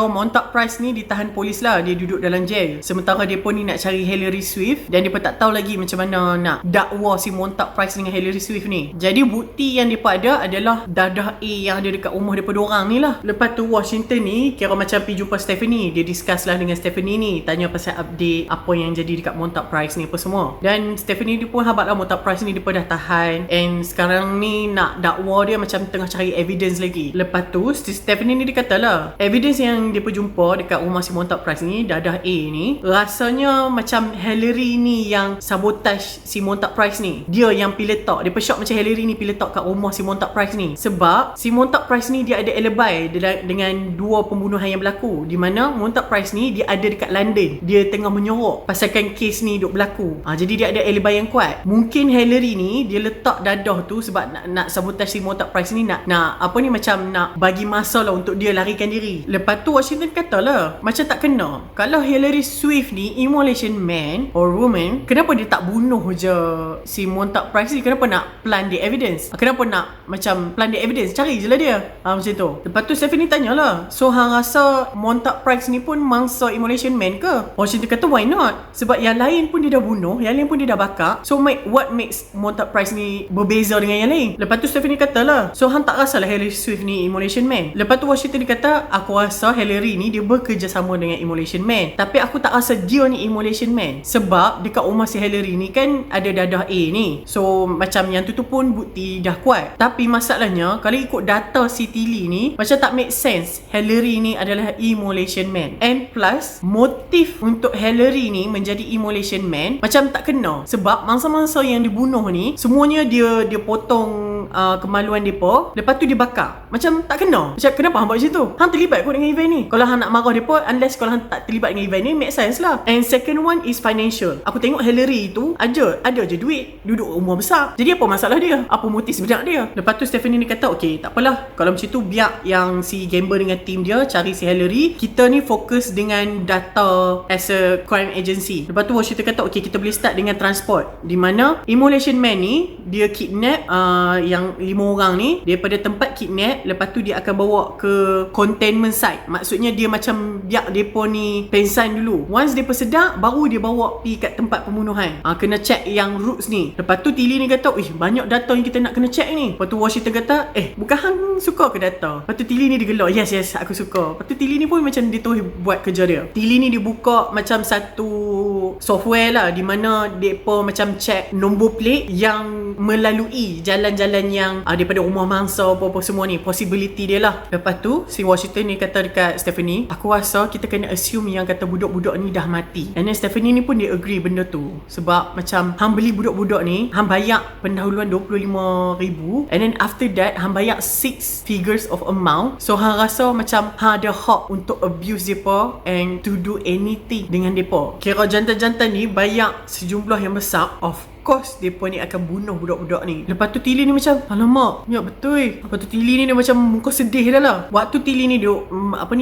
Speaker 1: Montak Price ni ditahan polis lah, dia duduk dalam jail. Sementara dia pun ni nak cari Hilary Swift, dan dia pun tak tahu lagi macam mana nak dakwa si Montak Price dengan Hilary Swift ni. Jadi bukti yang dia ada adalah dadah A yang ada dekat rumah daripada orang ni lah. Lepas tu Washington ni kira macam pergi jumpa Stephanie. Dia discuss lah dengan Stephanie ni, tanya pasal update apa yang jadi dekat Montauk Price ni apa semua. Dan Stephanie dia pun habaq lah Montauk Price ni dia pun dah tahan, and sekarang ni nak dakwa dia macam tengah cari evidence lagi. Lepas tu Stephanie ni dia kata lah, evidence yang dia pun jumpa dekat rumah si Montauk Price ni, Dadah A ni, rasanya macam Hillary ni yang sabotage si Montauk Price ni. Dia yang pergi letak, dia pun shock macam Hillary ni pergi letak kat rumah si Montauk Price ni. Sebab si Montauk Price ni dia ada alibi dengan dua pembunuhan yang berlaku, di mana Montauk Price ni dia ada dekat London, dia tengah menyorok pasalkan kes ni duk berlaku. Jadi dia ada alibi yang kuat. Mungkin Hillary ni dia letak Dadah tu sebab nak sabotage si Montauk Price ni, nak apa ni, macam nak bagi masa lah untuk dia larikan diri. Lepas tu Washington kata lah, macam tak kena. Kalau Hillary Swift ni immolation man or woman, kenapa dia tak bunuh je si Montauk Price ni? Kenapa nak plan the evidence? Kenapa nak macam plan the evidence? Cari je lah dia. Macam tu. Lepas tu Stephanie tanya lah, so hang rasa Montauk Price ni pun mangsa immolation man ke? Washington kata why not? Sebab yang lain pun dia dah bunuh, yang lain pun dia dah bakar. So what makes Montauk Price ni berbeza dengan yang lain? Lepas tu Stephanie kata lah, so hang tak rasa lah Hillary Swift ni immolation man? Lepas tu Washington dia kata, aku rasa Hillary ni dia bekerjasama dengan immolation man, tapi aku tak rasa dia ni immolation man. Sebab dekat rumah si Hillary ni kan ada Dadah A ni, so macam yang tu pun bukti dah kuat. Tapi masalahnya kalau ikut data si Tilly ni, macam tak make sense Hillary ni adalah immolation man. And plus motif untuk Hillary ni menjadi immolation man macam tak kena. Sebab mangsa-mangsa yang dibunuh ni semuanya dia potong kemaluan depa, lepas tu dia bakar. Macam tak kena. Macam kenapa hang buat macam tu? Hang terlibat kot dengan event ni. Kalau hang nak marah depa, unless kalau hang tak terlibat dengan event ni, make sense lah. And second one is financial. Aku tengok Hillary tu ada je duit, duduk rumah besar. Jadi apa masalah dia? Apa motif sebenar dia? Lepas tu Stephanie ni kata, okay, tak apalah, kalau macam tu biar yang si Gamber dengan team dia cari si Hillary. Kita ni fokus dengan data as a crime agency. Lepas tu Washington kata, okay, kita boleh start dengan transport, di mana immolation man ni dia kidnap yang 5 orang ni daripada tempat kidnap. Lepas tu dia akan bawa ke containment site. Maksudnya dia macam biar depa ni pensan dulu. Once depa sedar, baru dia bawa pergi kat tempat pembunuhan. Kena check yang roots ni. Lepas tu Tilly ni kata, banyak data yang kita nak kena check ni. Lepas tu Washington kata, bukan hang suka ke data? Lepas tu Tilly ni dia gelak, yes aku suka. Lepas tu Tilly ni pun macam dia terus buat kerja dia. Tilly ni dia buka macam satu software lah, di mana depa macam check nombor plate yang melalui jalan-jalan yang daripada rumah mangsa apa-apa semua ni, possibility dia lah. Lepas tu si Washington ni kata dekat Stephanie, aku rasa kita kena assume yang kata budak-budak ni dah mati. And then Stephanie ni pun dia agree benda tu. Sebab macam hang beli budak-budak ni, hang bayar pendahuluan 25,000, and then after that hang bayar 6 figures of amount. So hang rasa macam hang ada hak untuk abuse depa and to do anything dengan depa. Kira jantan-jantan ni bayar sejumlah yang besar, of course mereka ni akan bunuh budak-budak ni. Lepas tu Tilly ni macam, alamak, ya betul. Lepas tu Tilly ni dia macam muka sedih dah lah. Waktu Tilly ni dia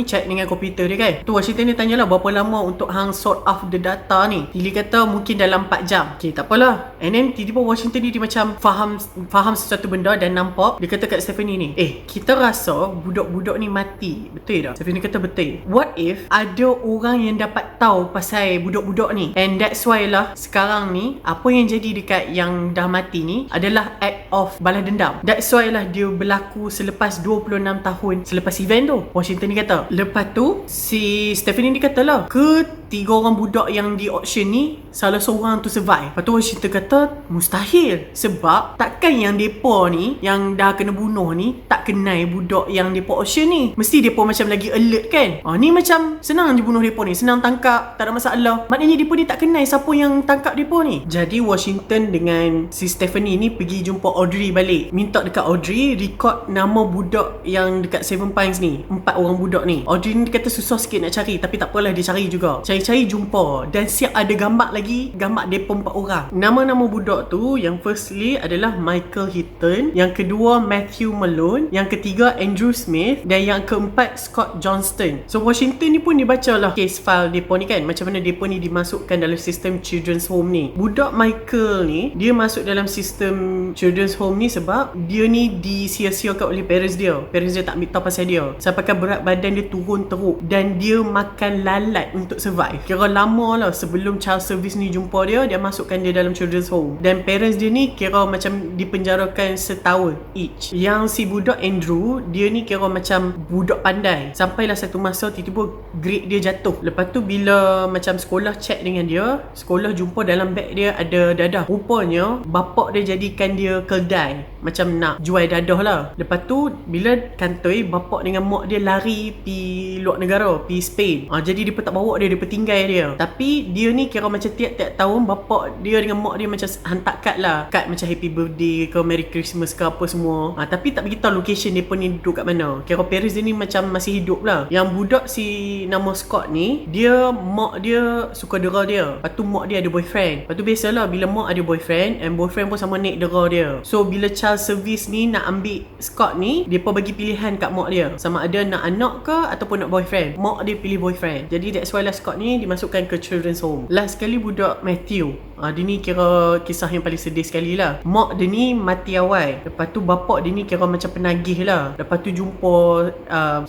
Speaker 1: chat dengan komputer dia kan. Tu Washington ni tanyalah berapa lama untuk hang sort out the data ni. Tilly kata mungkin dalam 4 jam. Okay, tak apalah. And then tiba-tiba Washington ni dia macam faham sesuatu benda dan nampak. Dia kata kat Stephanie ni, kita rasa budak-budak ni mati. Betul tak? Stephanie kata betul. What if ada orang yang dapat tahu pasal budak-budak ni? And that's why lah sekarang ni apa yang jadi dekat yang dah mati ni adalah act of balas dendam. That's why lah dia berlaku selepas 26 tahun selepas event tu. Washington ni kata. Lepas tu si Stephanie ni kata lah, 3 orang budak yang di auction ni salah seorang tu survive. Lepas tu Washington kata mustahil. Sebab takkan yang depa ni yang dah kena bunuh ni tak kenal budak yang depa auction ni. Mesti depa macam lagi alert kan. Ni macam senang je bunuh depa ni, senang tangkap, tak ada masalah. Maknanya depa ni tak kenal siapa yang tangkap depa ni. Jadi Washington dengan si Stephanie ni pergi jumpa Audrey balik. Minta dekat Audrey record nama budak yang dekat Seven Pines ni, 4 orang budak ni. Audrey ni kata susah sikit nak cari, tapi tak apalah, dia cari juga. Cari-cari jumpa. Dan siap ada gambar lagi, gambar depa 4 orang. Nama-nama budak tu, yang firstly adalah Michael Hitton, yang kedua Matthew Malone, yang ketiga Andrew Smith, dan yang keempat Scott Johnston. So Washington ni pun dia baca lah case file depa ni kan, macam mana depa ni dimasukkan dalam sistem children's home ni. Budak Michael ni dia masuk dalam sistem children's home ni sebab dia ni disia-siakan oleh parents dia. Tak ambil tahu pasal dia. Sampaikan berat badan dia turun teruk dan dia makan lalat untuk survive. 5. Kira lama lah sebelum child service ni jumpa dia, dia masukkan dia dalam children's home. Dan parents dia ni kira macam dipenjarakan setahun each. Yang si budak Andrew, dia ni kira macam budak pandai. Sampailah satu masa tiba-tiba grade dia jatuh. Lepas tu bila macam sekolah check dengan dia, sekolah jumpa dalam beg dia ada dadah. Rupanya bapak dia jadikan dia keldai, macam nak jual dadah lah. Lepas tu bila kantoi, bapak dengan mak dia lari pi luar negara, pi Spain. Jadi dia pun tak bawa dia, dia pun tinggal dia. Tapi dia ni kira macam tiap-tiap tahun bapak dia dengan mak dia macam hantar kad lah, kad macam happy birthday ke merry Christmas ke apa semua. Tapi tak beritahu location dia pun ni duduk kat mana. Kira parents dia ni macam masih hidup lah. Yang budak si nama Scott ni, dia mak dia suka dera dia. Lepas tu mak dia ada boyfriend. Lepas tu biasalah bila mak ada boyfriend, and boyfriend pun sama naik dera dia. So bila child service ni nak ambil Scott ni, dia pun bagi pilihan kat mak dia, sama ada nak anak ke ataupun nak boyfriend. Mak dia pilih boyfriend. Jadi that's why lah Scott ni dimasukkan ke children's home. Last sekali budak Matthew, dia ni kira kisah yang paling sedih sekali lah. Mak dia ni mati awal. Lepas tu bapak dia ni kira macam penagih lah. Lepas tu jumpa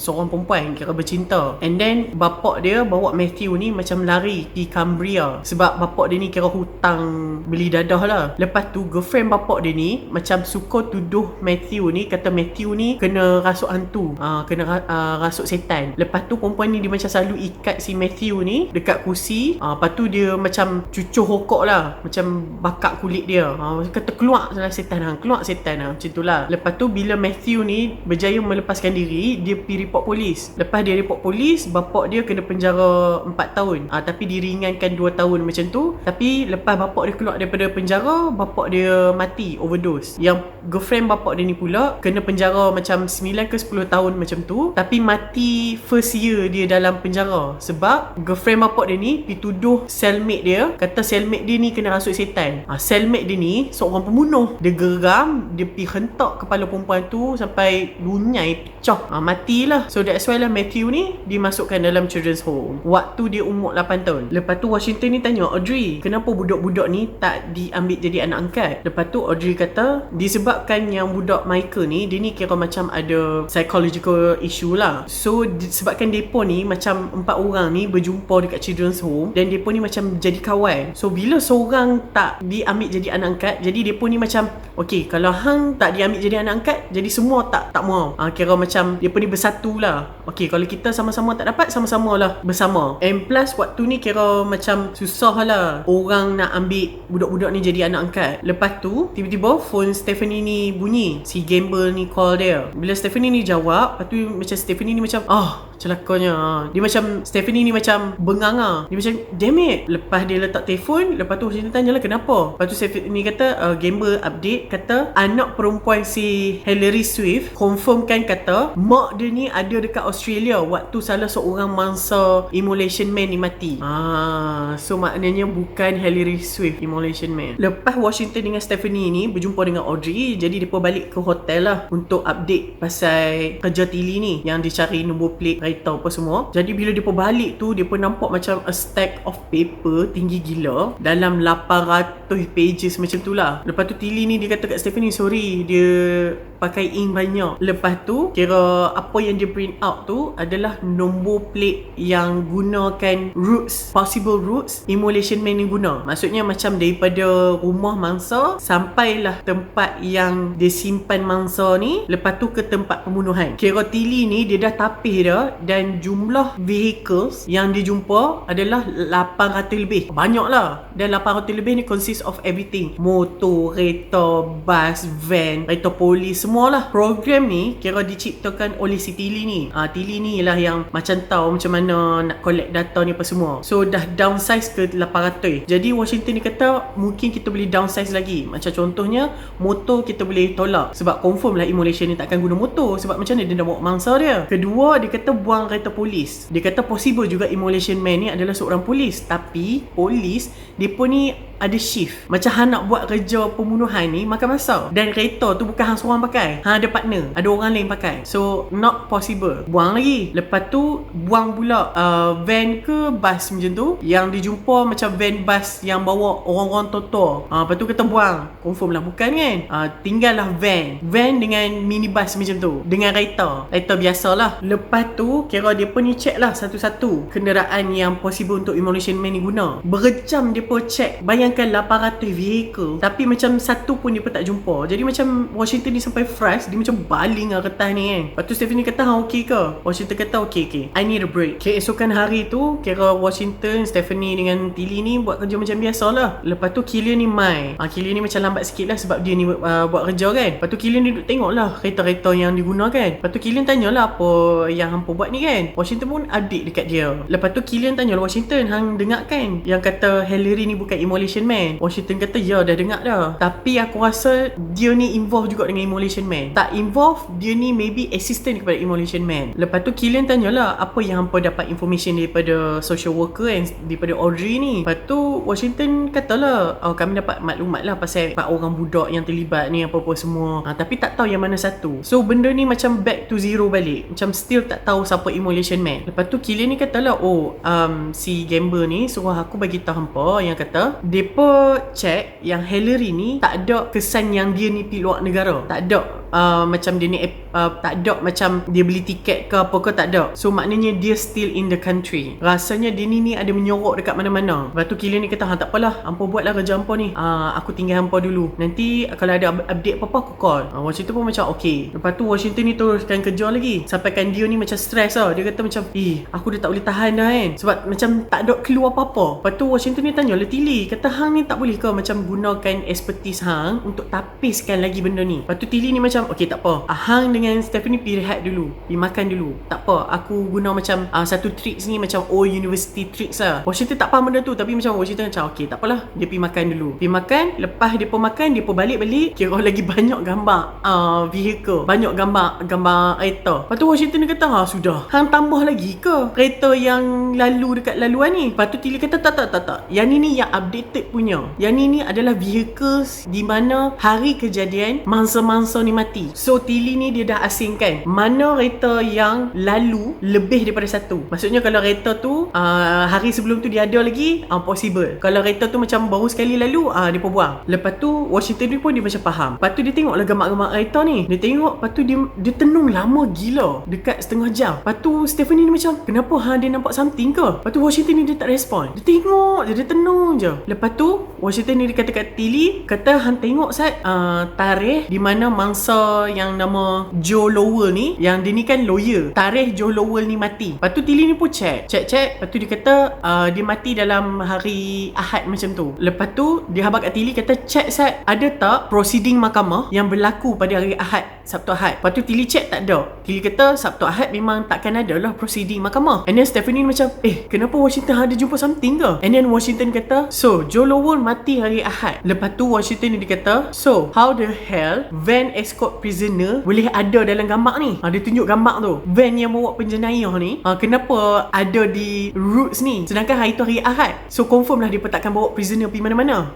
Speaker 1: seorang perempuan kira bercinta. And then bapak dia bawa Matthew ni macam lari di Cambria, sebab bapak dia ni kira hutang beli dadah lah. Lepas tu girlfriend bapak dia ni macam suka tuduh Matthew ni, kata Matthew ni kena rasuk hantu, kena rasuk setan. Lepas tu perempuan ni dia macam selalu ikat si Matthew ni dekat kursi. Lepas tu dia macam cucuh rokok lah, macam bakar kulit dia. Kata keluar setan, keluar setan, macam tu lah. Lepas tu bila Matthew ni berjaya melepaskan diri, dia pergi report polis. Lepas dia report polis, bapak dia kena penjara 4 tahun, tapi diringankan 2 tahun macam tu. Tapi lepas bapak dia keluar daripada penjara, bapak dia mati overdose. Yang girlfriend bapak dia ni pula kena penjara macam 9 ke 10 tahun macam tu, tapi mati first year dia dalam penjara. Sebab girlfriend bapak dia ni dituduh cellmate dia, kata cellmate dia ni kena rasuk setan. Cellmate dia ni seorang pembunuh. Dia geram, dia pergi hentak kepala perempuan tu sampai lunyai, pecah. Matilah. So that's why lah Matthew ni dimasukkan dalam children's home waktu dia umur 8 tahun. Lepas tu Washington ni tanya Audrey, kenapa budak-budak ni tak diambil jadi anak angkat? Lepas tu Audrey kata disebabkan yang budak Michael ni, dia ni kira macam ada psychological issue lah. So disebabkan depa ni macam 4 orang ni berjumpa dekat children's home, dan depa ni macam jadi kawan. So bila seorang tak diambil jadi anak angkat, jadi depa ni macam okay, kalau hang tak diambil jadi anak angkat, jadi semua tak mau. Kira macam depa ni bersatu lah. Okay, kalau kita sama-sama tak dapat, sama-sama lah bersama. And plus waktu ni kira macam susah lah orang nak ambil budak-budak ni jadi anak angkat. Lepas tu tiba-tiba phone Stephanie ni bunyi. Si Gamble ni call dia. Bila Stephanie ni jawab, lepas tu macam Stephanie ni macam celakanya. Dia macam Stephanie ni macam benganga. Dia macam damn it. Lepas dia letak telefon, lepas tu Washington tanya lah kenapa. Lepas tu Stephanie kata Gamble update, kata anak perempuan si Hilary Swift confirmkan kata mak dia ni ada dekat Australia waktu salah seorang mangsa Immolation Man ni mati. So maknanya bukan Hilary Swift Immolation Man. Lepas Washington dengan Stephanie ni berjumpa dengan Audrey, jadi mereka balik ke hotel lah untuk update pasal kerja Tilly ni yang dicari nombor plate, kereta apa semua. Jadi bila mereka balik tu, mereka nampak macam a stack of paper tinggi gila dalam 800 pages macam tu lah. Lepas tu Tilly ni dia kata kat Stephanie, sorry dia pakai ink banyak. Lepas tu kira apa yang dia print out tu adalah nombor plate yang gunakan routes, possible routes Immolation Man ni guna. Maksudnya macam daripada rumah mangsa sampailah tempat yang dia simpan mangsa ni, lepas tu ke tempat pembunuhan. Kira Tilly ni dia dah tapih dah, dan jumlah vehicles yang dia jumpa adalah 800 lebih. Banyak lah. Dan 800 lebih ni consist of everything. Motor, kereta, bus, van, kereta polis, semualah. Program ni kira diciptakan oleh si Tilly ni. Tilly ni lah yang macam tahu macam mana nak collect data ni apa semua. So dah downsize ke 800. Jadi Washington ni kata mungkin kita boleh downsize lagi. Macam contohnya motor kita boleh tolak, sebab confirm lah Immolation ni takkan guna motor, sebab macam mana dia dah bawa mangsa dia. Kedua, dia kata buang kereta polis. Dia kata possible juga Immolation Man ni adalah seorang polis, tapi polis dia pun ni ada shift. Macam hang nak buat kerja pembunuhan ni makan masa. Dan kereta tu bukan hang seorang pakai. Hang ada partner, ada orang lain pakai. So not possible. Buang lagi. Lepas tu buang pula van ke bas macam tu, yang dijumpa macam van bas yang bawa orang-orang tua-tua. Lepas tu kita buang. Confirm lah bukan kan. Tinggal lah van dengan minibus macam tu, dengan kereta biasa lah. Lepas tu kira dia pun ni check lah satu-satu kenderaan yang possible untuk Immolation Man ni guna. Berjam dia pun check. Bayangkan 800 vehicle, tapi macam satu pun dia pun tak jumpa. Jadi macam Washington ni sampai frust, dia macam baling lah kertas ni kan. Lepas tu Stephanie kata hang okey ke? Washington kata okey, I need a break. Keesokan hari tu kira Washington, Stephanie dengan Tilly ni buat kerja macam biasa lah. Lepas tu Killian ni mai. Killian ni macam lambat sikit lah sebab dia ni buat kerja kan. Lepas tu Killian ni duduk tengok lah kereta-kereta yang digunakan. Lepas tu Killian tanya lah apa yang hampa buat ni kan. Washington pun update dekat dia. Lepas tu Killian tanya lah Washington, hang dengar kan yang kata Hillary ni bukan Immolation Man? Washington kata ya dah dengar dah, tapi aku rasa dia ni involve juga dengan Immolation Man. Tak involve, dia ni maybe assistant kepada Immolation Man. Lepas tu Killian tanya lah apa yang hampa dapat information daripada social worker and daripada Audrey ni. Lepas tu Washington katalah kami dapat maklumat lah pasal 4 orang budak yang terlibat ni apa-apa semua, tapi tak tahu yang mana satu. So benda ni macam back to zero balik, macam still tak tahu siapa Immolation Man. Lepas tu Killian ni katalah si Gamber ni suruh aku bagi tahu hampa yang kata depa check yang Hillary ni tak ada kesan yang dia ni pergi luar negara. Tak ada macam dia ni tak ada macam dia beli tiket ke apa ke, tak ada. So maknanya dia still in the country. Rasanya dia ni ada menyorok dekat mana-mana. Lepas tu Killian ni kata tak apalah, hampa buatlah kerja hampa ni, aku tinggal hampa dulu, nanti kalau ada update apa-apa aku call. Washington pun macam okey. Lepas tu Washington ni teruskan kerja lagi sampaikan dia ni macam stres lah. Dia kata macam aku dah tak boleh tahan dah kan, sebab macam tak ada clue apa-apa. Lepas tu Washington ni tanya lah Tilly, kata hang ni tak boleh ke macam gunakan expertise hang untuk tapiskan lagi benda ni. Lepas tu Tilly ni macam okey tak apa, hang dengan Stephanie pergi rehat dulu, pergi makan dulu, tak apa, aku guna macam satu tricks ni macam old university tricks lah. Washington tak faham benda tu, tapi macam Washington macam okey tak apalah, dia pergi makan dulu. Pergi makan, lepas dia pun makan, dia pun balik kira lagi banyak gambar vehicle, banyak gambar kereta. Lepas tu Washington dia kata sudah, hang tambah lagi ke kereta yang lalu dekat laluan ni? Lepas tu Tilly kata tak, yang ni yang updated punya, yang ni adalah vehicles di mana hari kejadian mangsa-mangsa ni mati. So Tilly ni dia dah asingkan mana kereta yang lalu lebih daripada satu. Maksudnya kalau kereta tu hari sebelum tu dia ada lagi, possible. Kalau kereta tu macam baru sekali lalu, dia pun buang. Lepas tu Washington ni pun dia macam faham. Lepas tu dia tengok lah gambar-gambar kereta ni. Dia tengok, lepas tu dia tenung lama gila, dekat setengah jam. Lepas tu Stephanie ni macam kenapa dia nampak something ke? Lepas tu Washington ni dia tak respon. Dia tengok je, dia tenung je. Lepas tu Washington ni dia kata kat Tilly, kata hang tengok tarikh di mana mangsa yang nama Joe Lowell ni, yang dia ni kan lawyer, tarikh Joe Lowell ni mati. Lepas tu Tilly ni pun check. Lepas tu dia kata dia mati dalam hari Ahad macam tu. Lepas tu dia habaq kat Tilly kata check ada tak proceeding mahkamah yang berlaku pada hari Ahad, Sabtu Ahad. Lepas tu Tilly check tak ada. Tilly kata Sabtu Ahad memang takkan ada lah proceeding mahkamah. And then Stephanie macam kenapa Washington ada jumpa something ke? And then Washington kata so Joe Lowell mati hari Ahad. Lepas tu Washington ni dia kata so how the hell van escort prisoner boleh ada dalam gambar ni? Dia tunjuk gambar tu, van yang bawa penjenayah ni kenapa ada di routes ni, sedangkan hari tu hari Ahad. So confirm lah dia takkan bawa prisoner pergi mana-mana.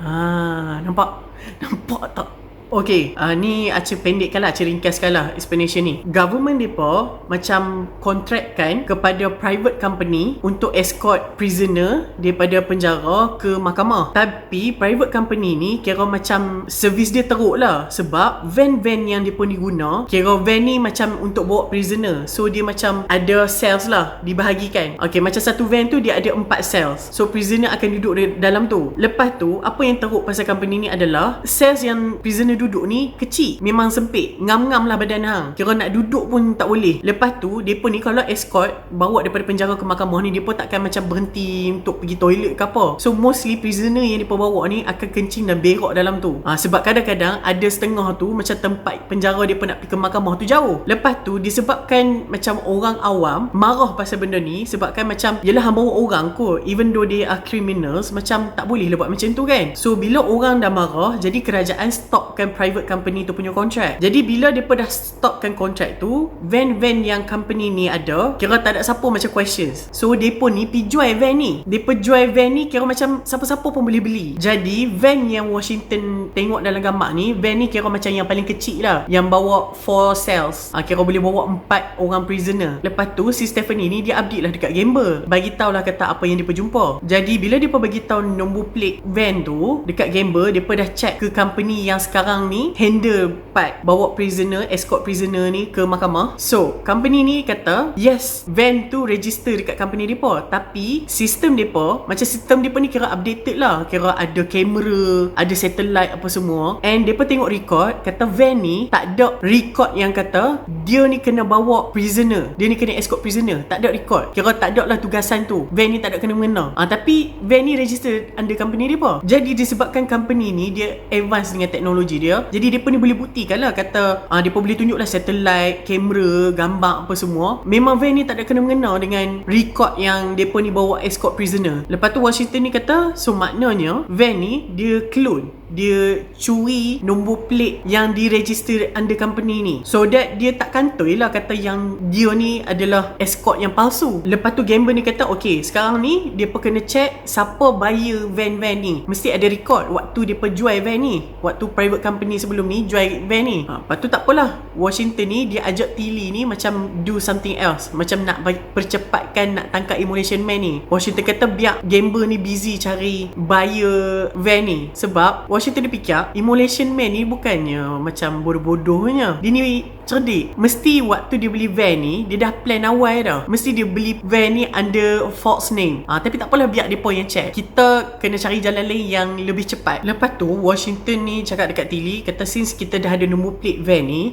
Speaker 1: Nampak tak? Okay, ni acik pendekkan lah, acik ringkaskan lah explanation ni. Government mereka macam kontrakkan kepada private company untuk escort prisoner daripada penjara ke mahkamah. Tapi private company ni kira macam servis dia teruk lah, sebab van-van yang dia pun diguna, kira van ni macam untuk bawa prisoner. So dia macam ada cells lah, dibahagikan. Okay, macam satu van tu dia ada 4 cells. So prisoner akan duduk dalam tu. Lepas tu apa yang teruk pasal company ni adalah cells yang prisoner duduk ni kecil, memang sempit, ngam-ngam lah badan hang, kira nak duduk pun tak boleh. Lepas tu depa ni kalau escort bawa daripada penjara ke mahkamah ni, depa takkan macam berhenti untuk pergi toilet ke apa. So mostly prisoner yang depa bawa ni akan kencing dan berak dalam tu. Sebab kadang-kadang ada setengah tu macam tempat penjara depa nak pergi ke mahkamah tu jauh. Lepas tu disebabkan macam orang awam marah pasal benda ni, sebabkan macam yelah hang bawa orang kot, even though they are criminals, macam tak boleh lah buat macam tu kan. So bila orang dah marah, jadi kerajaan stopkan dengan private company tu punya kontrak. Jadi bila mereka dah stopkan kontrak tu, van-van yang company ni ada, kira tak ada siapa macam questions. So mereka ni pergi jual van ni. Mereka jual van ni kira macam siapa-siapa pun boleh beli. Jadi van yang Washington tengok dalam gambar ni, van ni kira macam yang paling kecil lah, yang bawa 4 cells. Kira boleh bawa 4 orang prisoner. Lepas tu si Stephanie ni dia update lah dekat Gamble, bagi tahulah kata apa yang dia jumpa. Jadi bila dia bagi tahu nombor plate van tu dekat Gamble, dia dah check ke company yang sekarang ni handle part bawa prisoner, escort prisoner ni ke mahkamah. So company ni kata yes, van tu register dekat company depa, tapi sistem depa, macam sistem depa ni kira updated lah, kira ada kamera, ada satellite apa semua, and depa tengok record, kata van ni tak ada record yang kata dia ni kena bawa prisoner, dia ni kena escort prisoner. Tak ada record, kira tak ada lah tugasan tu, van ni tak ada kena-mengena. Tapi van ni register under company depa. Jadi disebabkan company ni dia advance dengan teknologi dia, jadi depa ni boleh buktikan lah, kata depa boleh tunjuk lah satellite, kamera, gambar apa semua, memang van ni tak ada kena-mengena dengan record yang depa ni bawa escort prisoner. Lepas tu Washington ni kata, so maknanya van ni dia clone, dia curi nombor plate yang diregister under company ni, so that dia tak kantoi lah kata yang dia ni adalah escort yang palsu. Lepas tu Gamble ni kata, okay, sekarang ni dia kena check siapa buyer van-van ni, mesti ada record waktu dia jual van ni, waktu private company sebelum ni jual van ni. Lepas tu tak apalah, Washington ni dia ajak Tilly ni macam do something else, macam nak percepatkan, nak tangkap Immolation Man ni. Washington kata biar Gamble ni busy cari buyer van ni, sebab Washington dia fikir Immolation Man ni bukannya macam bodoh-bodohnya, dia ni cerdik. Mesti waktu dia beli van ni, dia dah plan awal dah, mesti dia beli van ni under false name. Tapi tak apalah, biar depa yang check, kita kena cari jalan lain yang lebih cepat. Lepas tu Washington ni cakap dekat Tilly, kata since kita dah ada nombor plate van ni,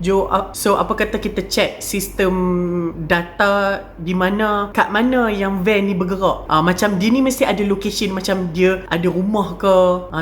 Speaker 1: so apa kata kita check sistem data di mana, kat mana yang van ni bergerak. Macam dia ni mesti ada location, macam dia ada rumah ke,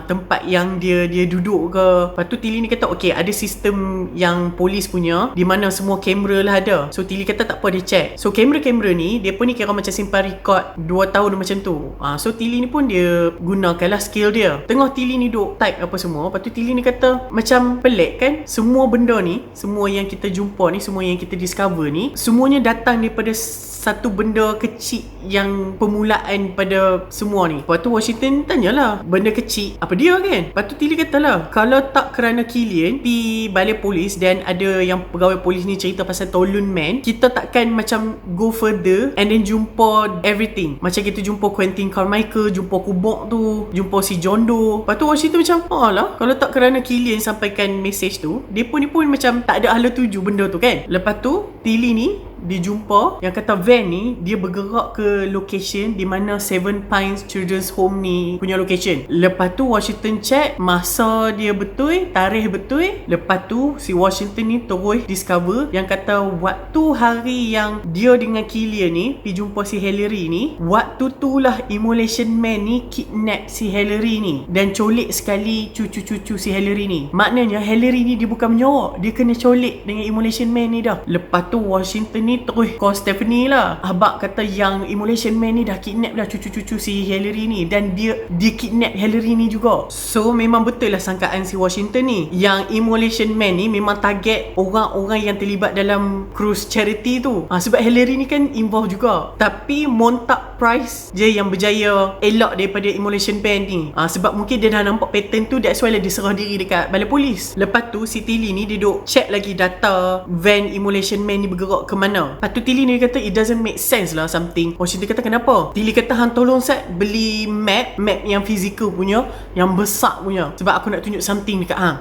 Speaker 1: tempat yang dia duduk ke. Lepas tu Tilly ni kata okay, ada sistem yang polis punya, di mana semua kamera lah ada. So Tilly kata tak apa, dia check. So kamera-kamera ni dia pun ni kira macam simpan record 2 tahun macam tu. So Tilly ni pun dia gunakanlah skill dia. Tengah Tilly ni duk type apa semua, lepas tu Tilly ni kata macam pelik kan, semua benda ni, semua yang kita jumpa ni, semua yang kita discover ni, semuanya datang daripada satu benda kecil yang permulaan pada semua ni. Lepas tu Washington tanyalah, benda kecil apa dia kan? Lepas tu Tilly katalah, kalau tak kerana Killian pi balai polis dan ada yang pegawai polis ni cerita pasal Tolun Man, kita takkan macam go further and then jumpa everything. Macam kita jumpa Quentin Carmichael, jumpa Kubok tu, jumpa si John Doe. Lepas tu Washington macam, alah, kalau tak kerana Killian sampaikan message tu, dia pun macam tak ada hala tuju benda tu kan. Lepas tu Tilly ni dia jumpa yang kata van ni dia bergerak ke location di mana Seven Pines Children's Home ni punya location. Lepas tu Washington check masa dia betul, tarikh betul. Lepas tu si Washington ni terus discover yang kata waktu hari yang dia dengan Killian ni pergi jumpa si Hillary ni, waktu tu lah Immolation Man ni kidnap si Hillary ni dan colik sekali cucu-cucu si Hillary ni. Maknanya Hillary ni dia bukan menyorok, dia kena colik dengan Immolation Man ni dah. Lepas tu Washington ni terus call Stephanie lah, abang kata yang Immolation Man ni dah kidnap dah cucu-cucu si Hillary ni, dan dia kidnap Hillary ni juga. So memang betul lah sangkaan si Washington ni, yang Immolation Man ni memang target orang-orang yang terlibat dalam cruise charity tu. Sebab Hillary ni kan involve juga, tapi Montauk Price je yang berjaya elak daripada Immolation Man ni. Sebab mungkin dia dah nampak pattern tu, that's why lah dia serah diri dekat balai polis. Lepas tu si Tilly ni dia duk check lagi data van Immolation Man ni bergerak ke mana. Lepas tu Tilly ni kata it doesn't make sense lah something. Washington kata kenapa? Tilly kata hang tolong set beli map yang physical punya, yang besar punya, sebab aku nak tunjuk something dekat hang.